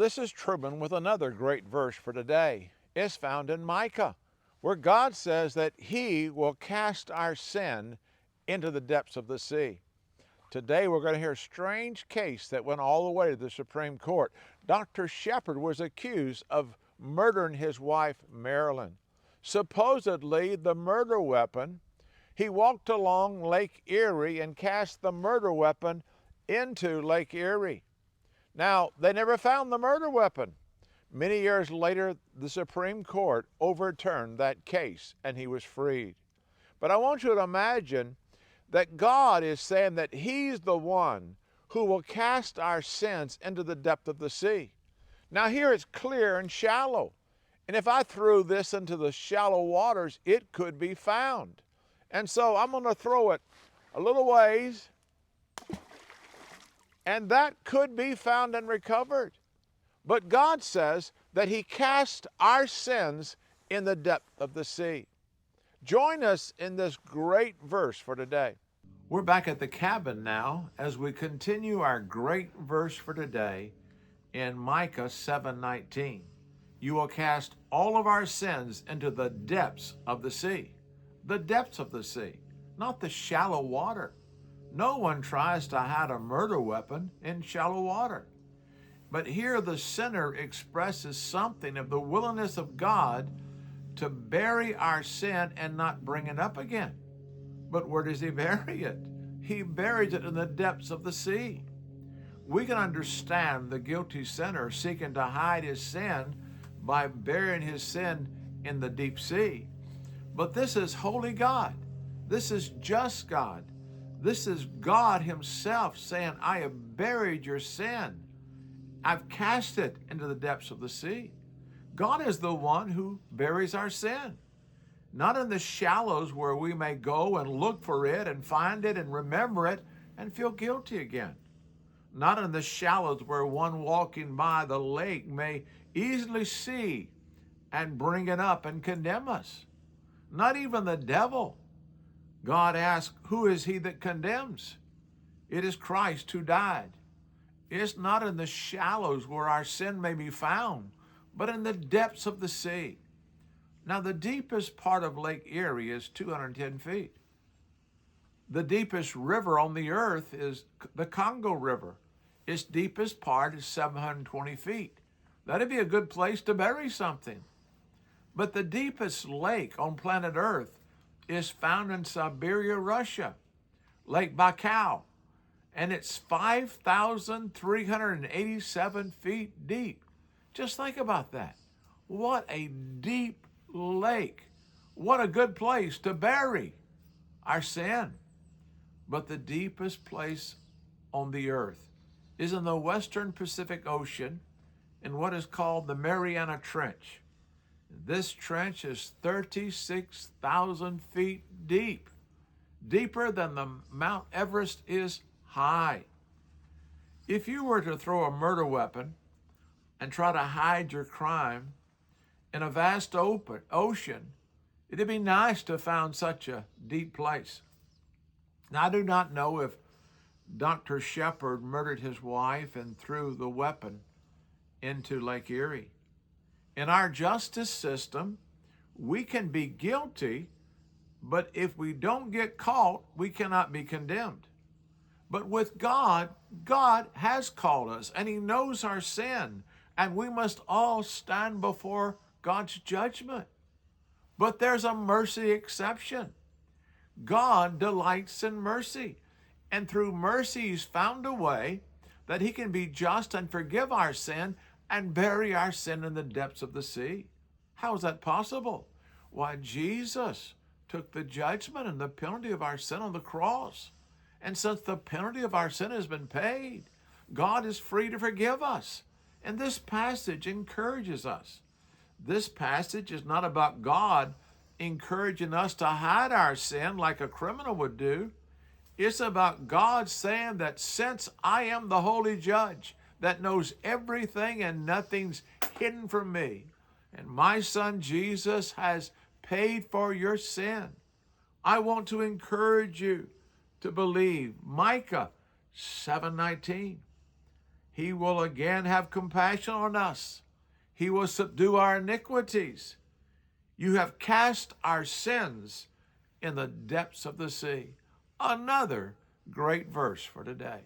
this is Truman with another great verse for today. It's found in Micah, where God says that He will cast our sin into the depths of the sea. Today we're going to hear a strange case that went all the way to the Supreme Court. Dr. Shepard was accused of murdering his wife, Marilyn. Supposedly the murder weapon, he walked along Lake Erie and cast the murder weapon into Lake Erie. Now, they never found the murder weapon. Many years later, the Supreme Court overturned that case and he was freed. But I want you to imagine that God is saying that He's the one who will cast our sins into the depth of the sea. Now here it's clear and shallow. And if I threw this into the shallow waters, it could be found. And so I'm going to throw it a little ways, and that could be found and recovered. But God says that He cast our sins in the depth of the sea. Join us in this great verse for today. We're back at the cabin now as we continue our great verse for today in Micah 7:19. You will cast all of our sins into the depths of the sea. The depths of the sea, not the shallow water. No one tries to hide a murder weapon in shallow water. But here the sinner expresses something of the willingness of God to bury our sin and not bring it up again. But where does He bury it? He buries it in the depths of the sea. We can understand the guilty sinner seeking to hide his sin by burying his sin in the deep sea. But this is holy God. This is just God. This is God Himself saying, I have buried your sin. I've cast it into the depths of the sea. God is the one who buries our sin. Not in the shallows where we may go and look for it and find it and remember it and feel guilty again. Not in the shallows where one walking by the lake may easily see and bring it up and condemn us. Not even the devil. God asks, who is he that condemns? It is Christ who died. It's not in the shallows where our sin may be found, but in the depths of the sea. Now, the deepest part of Lake Erie is 210 feet. The deepest river on the earth is the Congo River. Its deepest part is 720 feet. That'd be a good place to bury something. But the deepest lake on planet Earth is found in Siberia, Russia, Lake Baikal, and it's 5,387 feet deep. Just think about that. What a deep lake. What a good place to bury our sin. But the deepest place on the earth is in the western Pacific Ocean in what is called the Mariana Trench. This trench is 36,000 feet deep, deeper than the Mount Everest is high. If you were to throw a murder weapon and try to hide your crime in a vast open ocean, it'd be nice to have found such a deep place. Now, I do not know if Dr. Shepard murdered his wife and threw the weapon into Lake Erie. In our justice system, we can be guilty, but if we don't get caught, we cannot be condemned. But with God, God has called us, and He knows our sin, and we must all stand before God's judgment. But there's a mercy exception. God delights in mercy, and through mercy He's found a way that He can be just and forgive our sin and bury our sin in the depths of the sea. How is that possible? Why, Jesus took the judgment and the penalty of our sin on the cross. And since the penalty of our sin has been paid, God is free to forgive us. And this passage encourages us. This passage is not about God encouraging us to hide our sin like a criminal would do. It's about God saying that since I am the holy judge that knows everything and nothing's hidden from me, and my Son Jesus has paid for your sin, I want to encourage you to believe Micah 7:19. He will again have compassion on us. He will subdue our iniquities. You have cast our sins in the depths of the sea. Another great verse for today.